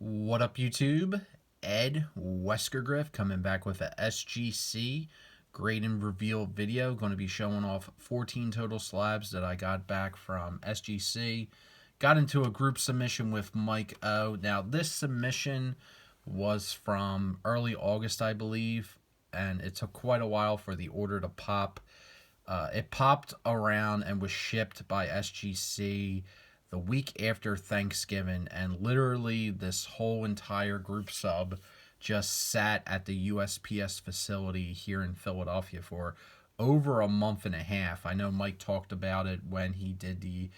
What up, YouTube? Ed WeskerGriff coming back with a SGC grade and reveal video. Going to be showing off 14 total slabs that I got back from SGC. Got into a group submission with Mike O. Now, this submission was from early August, I believe, and it took quite a while for the order to pop. It popped around and was shipped by SGC the week after Thanksgiving, and literally this whole entire group sub just sat at the USPS facility here in Philadelphia for over a month and a half. I know Mike talked about it when he did the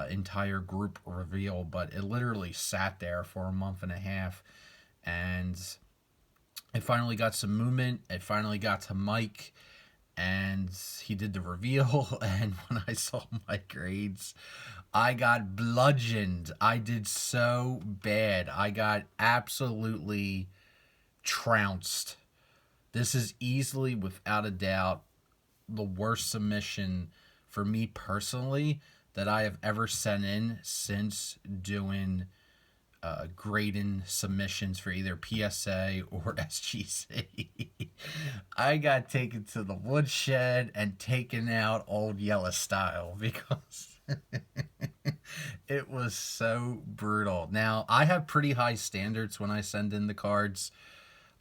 entire group reveal, but it literally sat there for a month and a half, and it finally got some movement. It finally got to Mike, and he did the reveal, and when I saw my grades, I got bludgeoned. I did so bad. I got absolutely trounced. This is easily, without a doubt, the worst submission for me personally that I have ever sent in since doing grading submissions for either PSA or SGC. I got taken to the woodshed and taken out old Yellow style because it was so brutal. Now, I have pretty high standards when I send in the cards.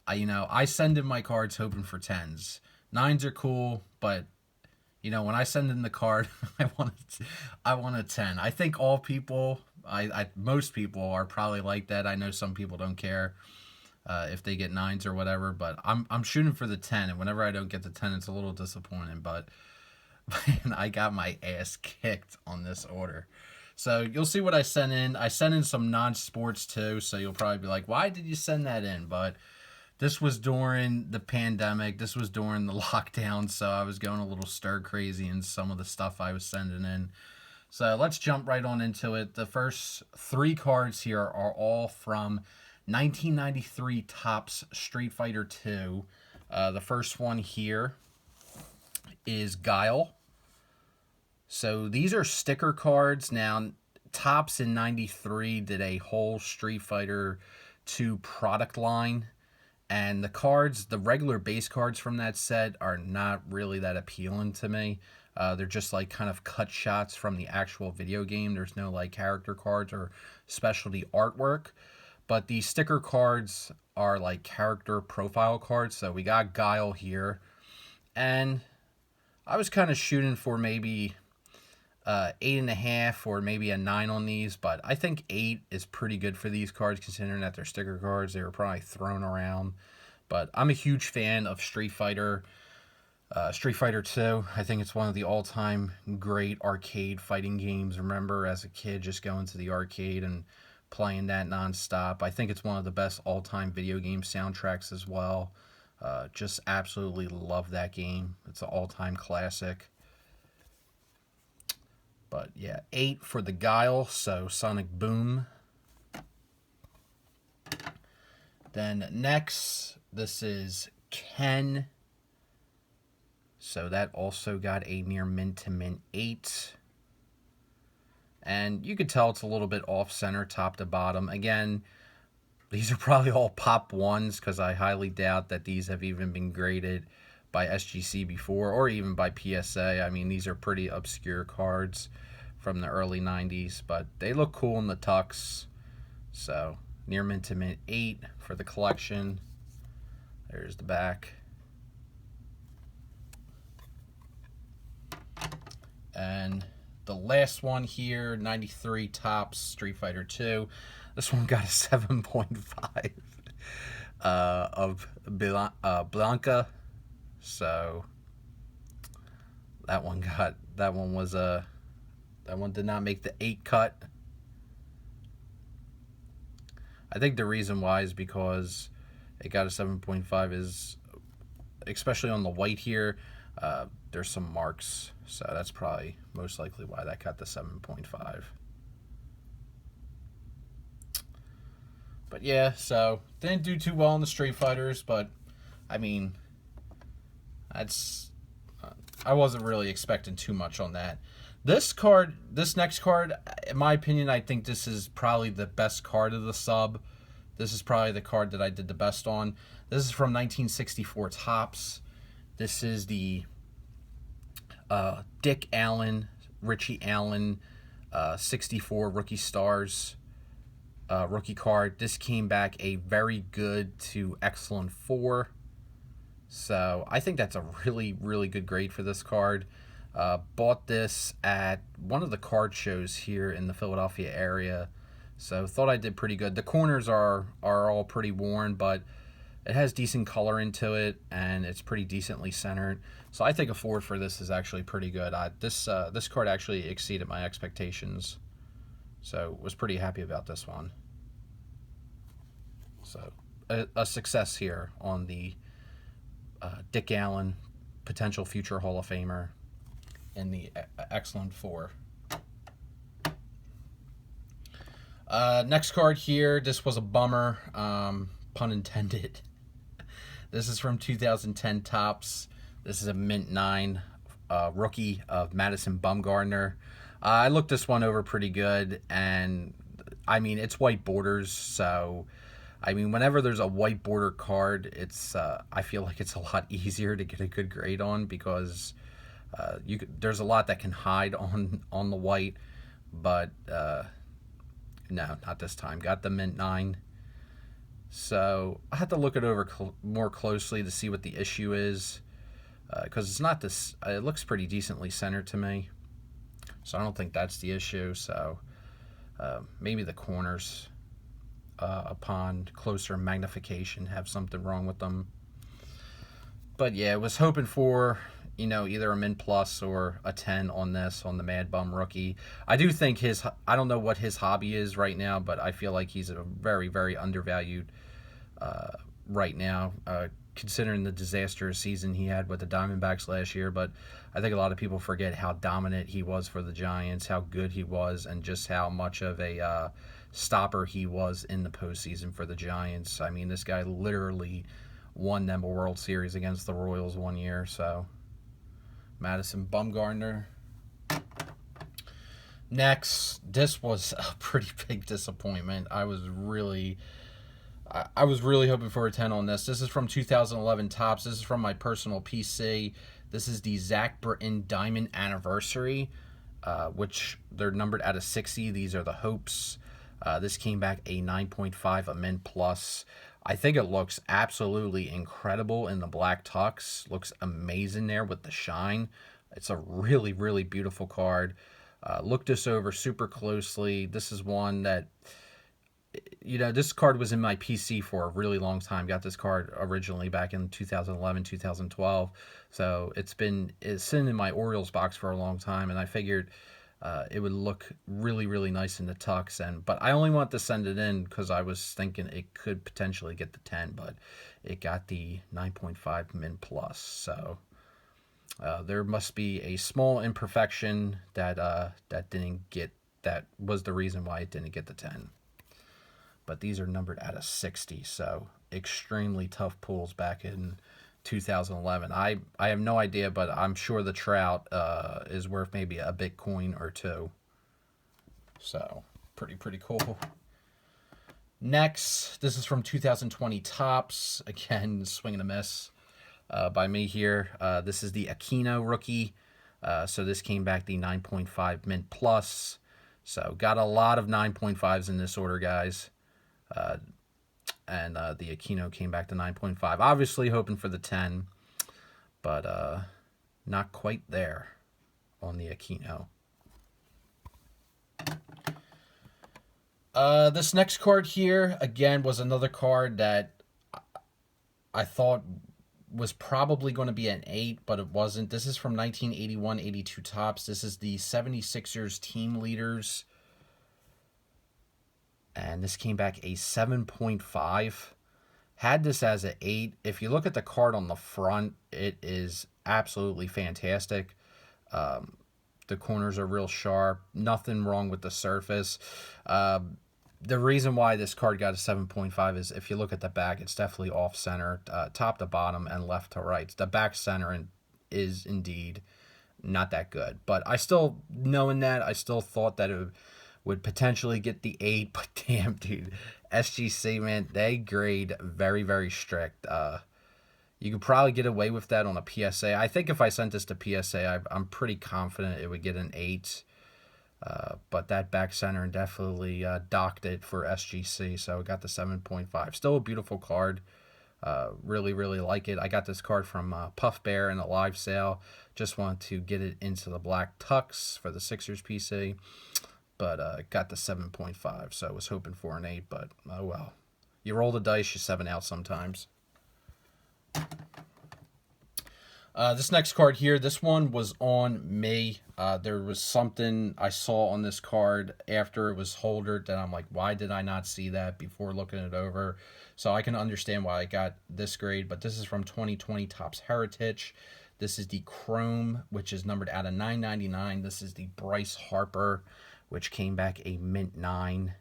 I send in my cards hoping for 10s. 9s are cool, but when I send in the card, I want a 10. I think all people, most people are probably like that. I know some people don't care if they get 9s or whatever, but I'm shooting for the 10, and whenever I don't get the 10, it's a little disappointing. But man, I got my ass kicked on this order. So you'll see what I sent in. I sent in some non-sports too, so you'll probably be like, why did you send that in? But this was during the pandemic. This was during the lockdown, so I was going a little stir crazy in some of the stuff I was sending in. So let's jump right on into it. The first 3 cards here are all from 1993 Topps Street Fighter 2. The first one here is Guile. So these are sticker cards. Now, Topps in 93 did a whole Street Fighter 2 product line, and the cards, the regular base cards from that set, are not really that appealing to me. They're just like kind of cut shots from the actual video game. There's no like character cards or specialty artwork. But the sticker cards are like character profile cards. So we got Guile here. And I was kind of shooting for maybe 8.5 or maybe a 9 on these, but I think 8 is pretty good for these cards considering that they're sticker cards. They were probably thrown around, but I'm a huge fan of Street Fighter 2. I think it's one of the all-time great arcade fighting games. Remember as a kid just going to the arcade and playing that nonstop. I think it's one of the best all-time video game soundtracks as well. Just absolutely love that game. It's an all-time classic. But yeah, 8 for the Guile, so Sonic Boom. Then next, this is Ken. So that also got a near mint to mint 8. And you could tell it's a little bit off-center, top to bottom. Again, these are probably all pop 1s because I highly doubt that these have even been graded by SGC before or even by PSA. I mean, these are pretty obscure cards from the early 90s, but they look cool in the tux. So near mint to mint 8 for the collection. There's the back. And the last one here, 93 Topps Street Fighter 2. This one got a 7.5 of Blanca. So that one did not make the 8 cut. I think the reason why is because it got a 7.5 is, especially on the white here, there's some marks. So that's probably most likely why that got the 7.5. But yeah, so didn't do too well in the Street Fighters, but I mean, I wasn't really expecting too much on that. This next card, in my opinion, I think this is probably the best card of the sub. This is probably the card that I did the best on. This is from 1964 Topps. This is the Dick Allen, Richie Allen, 64 Rookie Stars rookie card. This came back a very good to excellent 4. So I think that's a really, really good grade for this card. Bought this at one of the card shows here in the Philadelphia area. So thought I did pretty good. The corners are all pretty worn, but it has decent color into it, and it's pretty decently centered. So I think a 4 for this is actually pretty good. This card actually exceeded my expectations. So was pretty happy about this one. So a success here on the Dick Allen, potential future Hall of Famer, in the excellent 4. Next card here. This was a bummer, pun intended. This is from 2010 Topps. This is a mint 9 rookie of Madison Bumgarner. I looked this one over pretty good, and I mean, it's white borders, so I mean, whenever there's a white border card, it's I feel like it's a lot easier to get a good grade on, because there's a lot that can hide on the white, but no, not this time. Got the mint 9. So I had to look it over more closely to see what the issue is, because it's not this. It looks pretty decently centered to me, so I don't think that's the issue. So maybe the corners, upon closer magnification, have something wrong with them. But yeah, I was hoping for, either a mint plus or a 10 on this, on the Mad Bum rookie. I do think I don't know what his hobby is right now, but I feel like he's a very, very undervalued right now, considering the disastrous season he had with the Diamondbacks last year. But I think a lot of people forget how dominant he was for the Giants, how good he was, and just how much of a stopper he was in the postseason for the Giants. I mean, this guy literally won them a World Series against the Royals one year. So Madison Bumgarner. Next, this was a pretty big disappointment. I was really hoping for a 10 on this. This is from 2011 Topps. This is from my personal PC. This is the Zach Britton Diamond Anniversary, which they're numbered out of 60. These are the Hopes. This came back a 9.5, a mint plus. I think it looks absolutely incredible in the black tux. Looks amazing there with the shine. It's a really, really beautiful card. Looked this over super closely. This is one that, this card was in my PC for a really long time. Got this card originally back in 2011, 2012. So it's sitting in my Orioles box for a long time, and I figured it would look really, really nice in the tux. But I only want to send it in because I was thinking it could potentially get the 10, but it got the 9.5 mint plus. So there must be a small imperfection that that was the reason why it didn't get the 10. But these are numbered out of 60, so extremely tough pulls back in 2011. I have no idea, but I'm sure the Trout is worth maybe a Bitcoin or 2. So pretty cool. Next, this is from 2020 Topps. Again, swing and a miss by me here. This is the Aquino rookie. So this came back the 9.5 mint plus. So got a lot of 9.5s in this order, guys. And the Aquino came back to 9.5. Obviously hoping for the 10, but not quite there on the Aquino. This next card here, again, was another card that I thought was probably going to be an 8, but it wasn't. This is from 1981-82 Topps. This is the 76ers Team Leaders. And this came back a 7.5. Had this as an 8. If you look at the card on the front, it is absolutely fantastic. The corners are real sharp. Nothing wrong with the surface. The reason why this card got a 7.5 is if you look at the back, it's definitely off-center, top to bottom and left to right. The back center is indeed not that good. But I still, knowing that, I still thought that it would potentially get the 8, but damn, dude, SGC, man, they grade very, very strict. You could probably get away with that on a PSA. I think if I sent this to PSA, I'm pretty confident it would get an 8. But that back center definitely docked it for SGC, so it got the 7.5. Still a beautiful card. Really, really like it. I got this card from Puff Bear in a live sale. Just wanted to get it into the black tux for the Sixers PC. But got the 7.5, so I was hoping for an 8, but oh well. You roll the dice, you 7 out sometimes. This next card here, this one was on me. There was something I saw on this card after it was holdered that I'm like, why did I not see that before looking it over? So I can understand why I got this grade, but this is from 2020 Topps Heritage. This is the Chrome, which is numbered out of 999. This is the Bryce Harper, which came back a mint 9.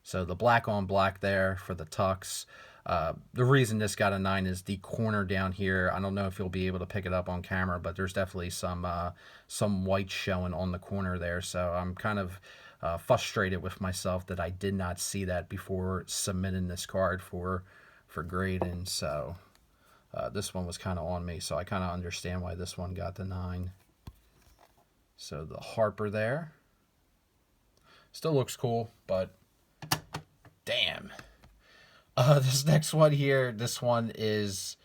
So the black on black there for the tux. The reason this got a 9 is the corner down here. I don't know if you'll be able to pick it up on camera, but there's definitely some white showing on the corner there. So I'm kind of frustrated with myself that I did not see that before submitting this card for grading. So this one was kind of on me, so I kind of understand why this one got the 9. So the Harper there. Still looks cool, but damn. This next one here, this one is,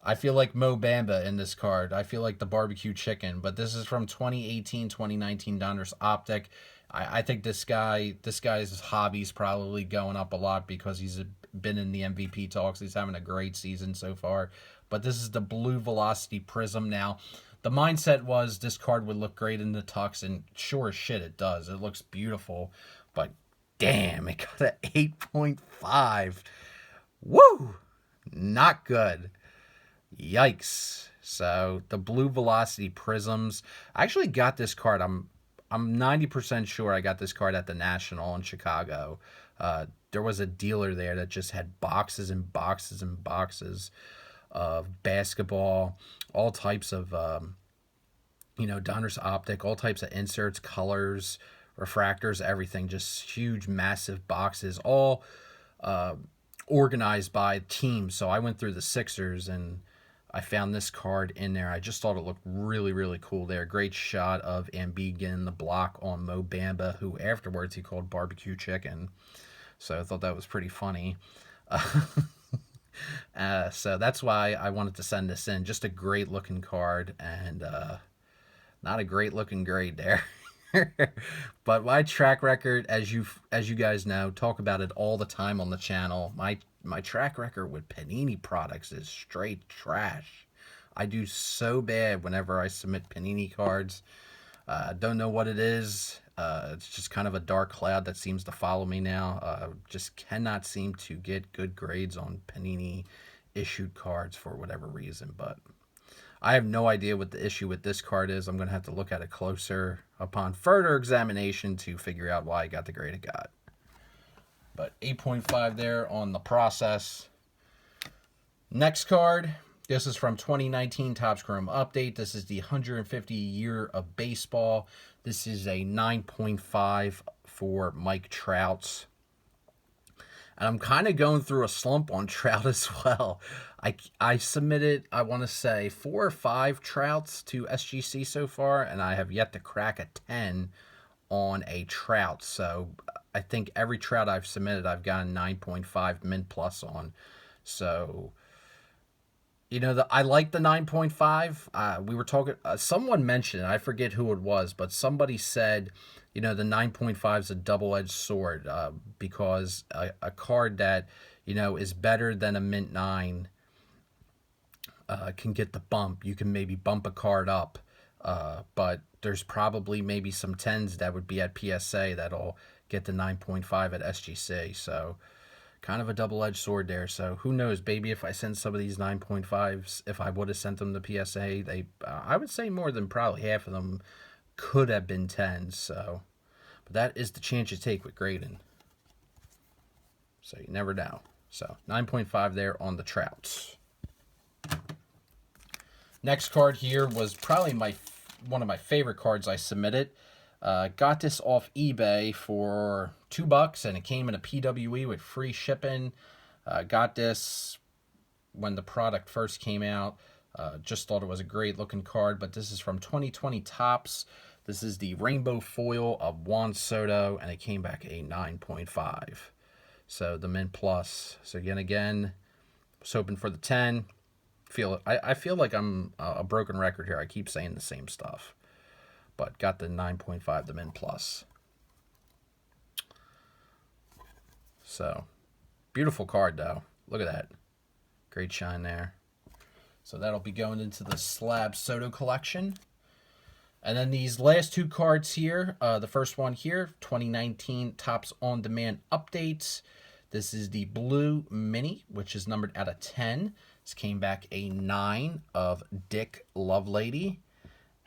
I feel like Mo Bamba in this card. I feel like the barbecue chicken, but this is from 2018-2019 Donruss Optic. I think this guy's hobby's probably going up a lot because he's been in the MVP talks. He's having a great season so far. But this is the Blue Velocity Prism. Now, the mindset was this card would look great in the tux, and sure as shit it does. It looks beautiful, but damn, it got an 8.5. Woo! Not good. Yikes. So, the Blue Velocity Prisms. I actually got this card. I'm 90% sure I got this card at the National in Chicago. There was a dealer there that just had boxes and boxes and boxes of basketball, all types of, Donruss Optic, all types of inserts, colors, refractors, everything. Just huge, massive boxes, all organized by teams. So I went through the Sixers and I found this card in there. I just thought it looked really, really cool there. Great shot of Embiid getting the block on Mo Bamba, who afterwards he called barbecue chicken. So I thought that was pretty funny. So that's why I wanted to send this in. Just a great looking card, and not a great looking grade there. But my track record, as you guys know, talk about it all the time on the channel. My track record with Panini products is straight trash. I do so bad whenever I submit Panini cards. Don't know what it is. It's just kind of a dark cloud that seems to follow me now. Just cannot seem to get good grades on Panini issued cards for whatever reason. But I have no idea what the issue with this card is. I'm going to have to look at it closer upon further examination to figure out why I got the grade it got. But 8.5 there on the process. Next card. This is from 2019 Topps Chrome Update. This is the 150 year of baseball. This is a 9.5 for Mike Trout. And I'm kind of going through a slump on Trout as well. I submitted, I want to say, 4 or 5 Trouts to SGC so far, and I have yet to crack a 10 on a Trout. So I think every Trout I've submitted, I've got a 9.5 mint plus on. So, I like the 9.5. We were talking, someone mentioned, I forget who it was, but somebody said, the 9.5 is a double-edged sword because a card that, is better than a mint 9 can get the bump. You can maybe bump a card up, but there's probably maybe some 10s that would be at PSA that'll get the 9.5 at SGC. So kind of a double-edged sword there. So who knows, maybe if I send some of these 9.5s, if I would have sent them to PSA, I would say more than probably half of them could have been 10s. So, but that is the chance you take with grading. So you never know. So 9.5 there on the Trouts. Next card here was probably one of my favorite cards I submitted. Got this off eBay for $2, and it came in a PWE with free shipping. Got this when the product first came out. Just thought it was a great looking card, but this is from 2020 Topps. This is the Rainbow Foil of Juan Soto, and it came back a 9.5. So the Mint Plus. So again, was hoping for the 10. I feel like I'm a broken record here. I keep saying the same stuff. But got the 9.5, the Mint Plus. So, beautiful card, though. Look at that. Great shine there. So that'll be going into the Slab Soto collection. And then these last two cards here. The first one here, 2019 Topps On Demand Updates. This is the Blue Mini, which is numbered out of 10. This came back a 9 of Dick Lovelady.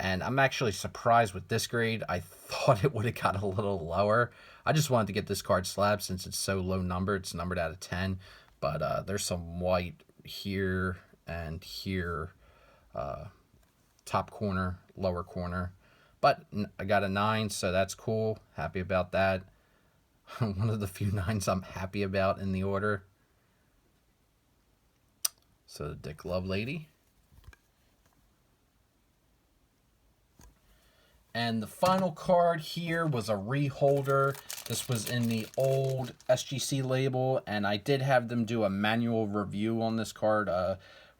And I'm actually surprised with this grade. I thought it would have got a little lower. I just wanted to get this card slab since it's so low numbered. It's numbered out of 10. But there's some white here and here. Top corner, lower corner. But I got a 9, so that's cool. Happy about that. One of the few 9s I'm happy about in the order. So the Dick Lovelady. And the final card here was a reholder. This was in the old SGC label, and I did have them do a manual review on this card.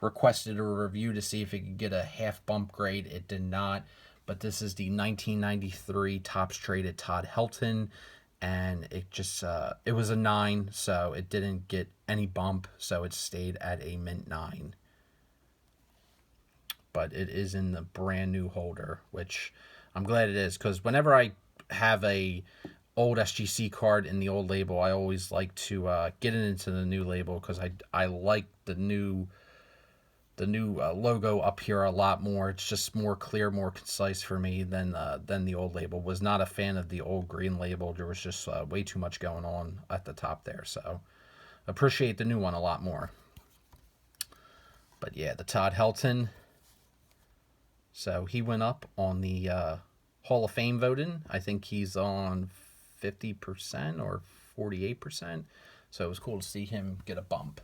Requested a review to see if it could get a half bump grade. It did not, but this is the 1993 Topps Traded Todd Helton, and it just it was a 9, so it didn't get any bump, so it stayed at a mint 9. But it is in the brand new holder, which I'm glad it is, because whenever I have a old SGC card in the old label, I always like to get it into the new label, because I like the new logo up here a lot more. It's just more clear, more concise for me than the old label. Was not a fan of the old green label. There was just way too much going on at the top there. So appreciate the new one a lot more. But yeah, the Todd Helton. So he went up on the Hall of Fame voting. I think he's on 50% or 48%. So it was cool to see him get a bump.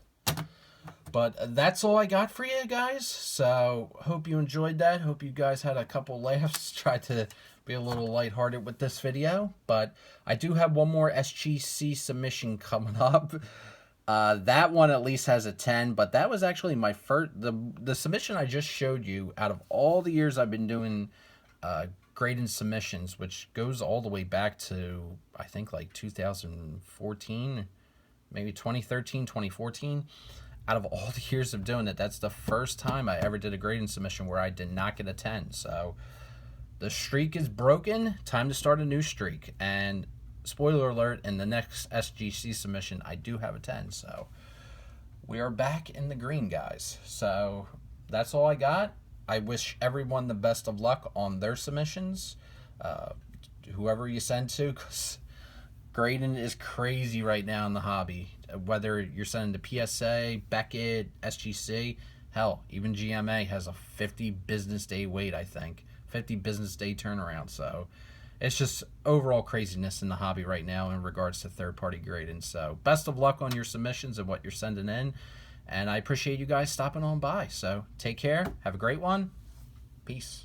But that's all I got for you guys. So hope you enjoyed that. Hope you guys had a couple laughs. Tried to be a little lighthearted with this video. But I do have one more SGC submission coming up. That one at least has a 10, but that was actually my first, the submission I just showed you out of all the years I've been doing grading submissions, which goes all the way back to, I think, like 2014, maybe 2013, 2014. Out of all the years of doing it, that's the first time I ever did a grading submission where I did not get a 10. So the streak is broken. Time to start a new streak. And spoiler alert, in the next SGC submission, I do have a 10. So we are back in the green, guys. So that's all I got. I wish everyone the best of luck on their submissions. Whoever you send to, because grading is crazy right now in the hobby. Whether you're sending to PSA, Beckett, SGC, hell, even GMA has a 50 business day wait, I think. 50 business day turnaround. So it's just overall craziness in the hobby right now in regards to third-party grading. So best of luck on your submissions and what you're sending in. And I appreciate you guys stopping on by. So take care. Have a great one. Peace.